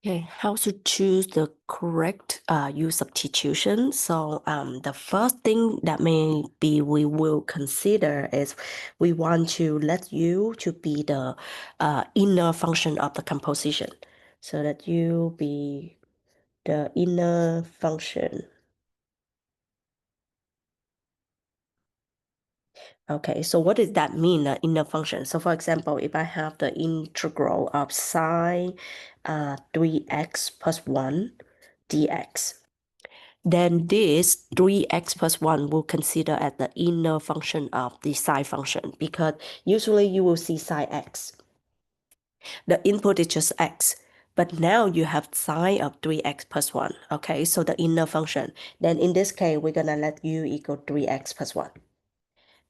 Okay, how to choose the correct U substitution. So the first thing that maybe we will consider is we want to let U to be the inner function of the composition. So that U be the inner function. Okay, so what does that mean, inner function? So for example, if I have the integral of sine 3x plus 1 dx, then this 3x plus 1 will consider as the inner function of the sine function because usually you will see sine x. The input is just x. But now you have sine of 3x plus 1. Okay, so the inner function. Then in this case, we're going to let u equal 3x plus 1.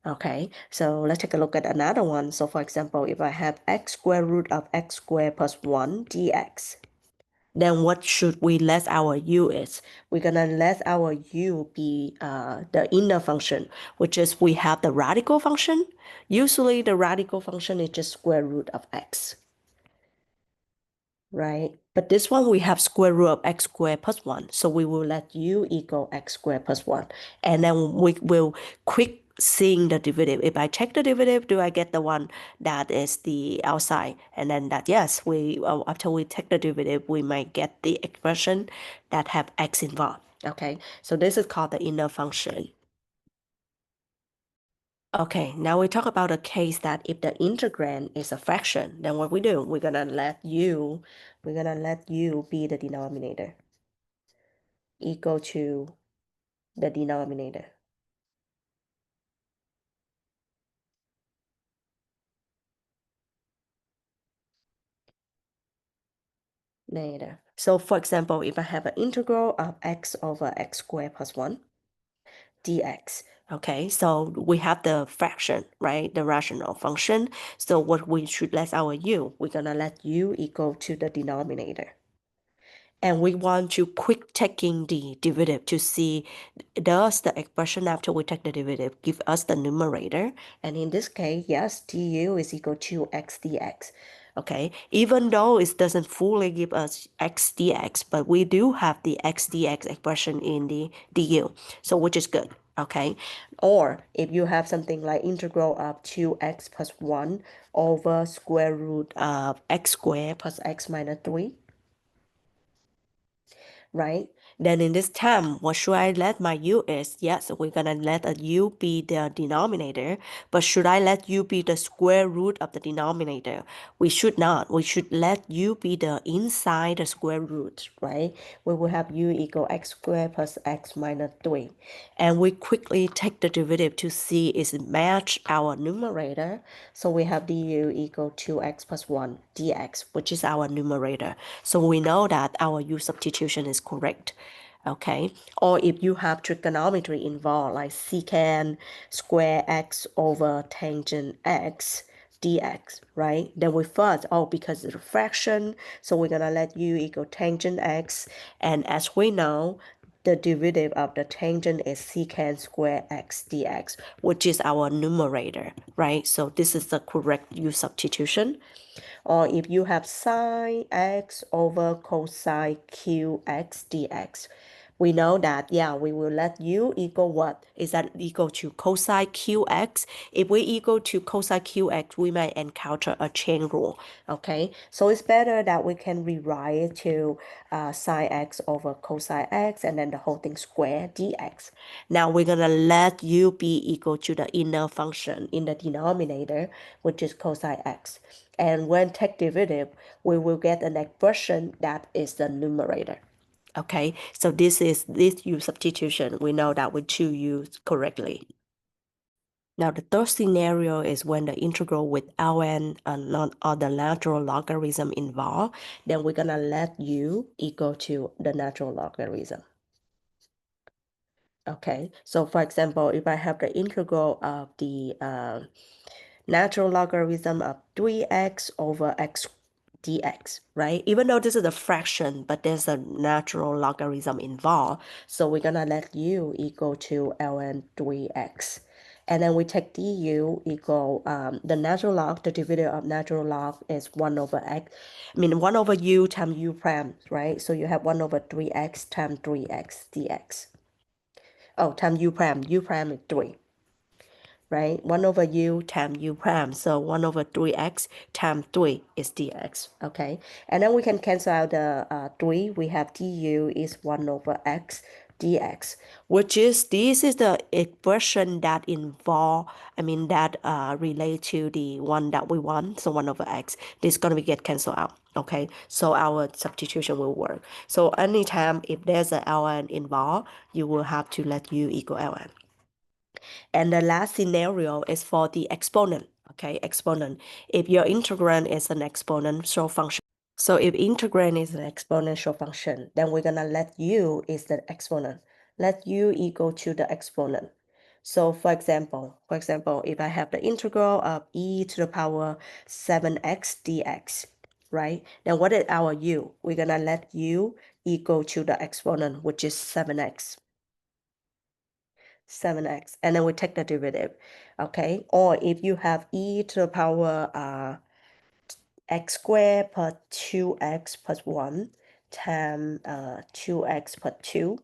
Okay, so let's take a look at another one. So for example, if I have x square root of x squared plus 1 dx, then what should we let our u is? We're gonna let our u be the inner function, which is we have the radical function. Usually the radical function is just square root of x, right? But this one we have square root of x squared plus 1. So we will let u equal x squared plus 1. And then we will quick seeing the derivative. If I check the derivative, do I get the one that is the outside? And then that, yes, after we take the derivative, we might get the expression that have x involved. Okay, so this is called the inner function. Okay, now we talk about a case that if the integrand is a fraction, then what we do, we're gonna let u be the denominator equal to the denominator. Later. So for example, if I have an integral of x over x squared plus 1 dx, okay, so we have the fraction, right? The rational function. So what we should let our u, we're gonna let u equal to the denominator. And we want to quick taking the derivative to see does the expression after we take the derivative give us the numerator? And in this case, yes, du is equal to x dx. Okay, even though it doesn't fully give us x dx, but we do have the x dx expression in the du, so which is good. Okay, or if you have something like integral of 2x plus 1 over square root of x squared plus x minus 3, right? Then in this time, what should I let my u is? Yes, we're gonna let a u be the denominator, but should I let u be the square root of the denominator? We should not. We should let u be the inside the square root, right? We will have u equal x squared plus x minus 3. And we quickly take the derivative to see is it match our numerator. So we have du equal 2x plus 1 dx, which is our numerator. So we know that our u substitution is correct. Okay, or if you have trigonometry involved, like secant square x over tangent x dx, right? Then we first, because it's a fraction, so we're gonna let u equal tangent x, and as we know, the derivative of the tangent is secant square x dx, which is our numerator, right? So this is the correct u substitution. Or if you have sine x over cosine qx dx, we know that, yeah, we will let u equal what? Is that equal to cosine qx? If we equal to cosine qx, we might encounter a chain rule, okay? So it's better that we can rewrite it to sine x over cosine x and then the whole thing square dx. Now we're gonna let u be equal to the inner function in the denominator, which is cosine x. And when take derivative, we will get an expression that is the numerator. Okay, so this is this u substitution. We know that we choose u correctly. Now the third scenario is when the integral with ln or the natural logarithm involved, then we're gonna let u equal to the natural logarithm. Okay, so for example, if I have the integral of the natural logarithm of 3x over x dx, right? Even though this is a fraction, but there's a natural logarithm involved. So we're gonna let u equal to ln 3x. And then we take du equal, the natural log, the derivative of natural log is 1 over x. I mean, 1 over u times u prime, right? So you have 1 over 3x times 3x dx. Oh, times u prime is 3, right? 1 over u times u prime. So 1 over 3x times 3 is dx, okay? And then we can cancel out the 3. We have du is 1 over x dx, which is, this is the expression that relate to the one that we want, so 1 over x. This is going to get canceled out, okay? So our substitution will work. So anytime if there's a ln involved, you will have to let u equal ln. And the last scenario is for the exponent, okay, exponent. If your integrand is an exponential function, so if integrand is an exponential function, then we're gonna let u is the exponent. Let u equal to the exponent. So for example, if I have the integral of e to the power 7x dx, right? Then what is our u? We're gonna let u equal to the exponent, which is 7x. 7x, and then we take the derivative, okay? Or if you have e to the power x squared plus 2x plus 1 times 2x plus 2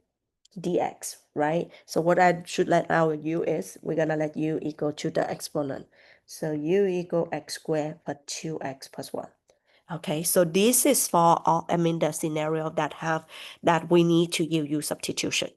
dx, right? So what I should let our u is, we're gonna let u equal to the exponent. So u equal x squared plus 2x plus 1. Okay, so this is for all, the scenario that we need to use U substitution.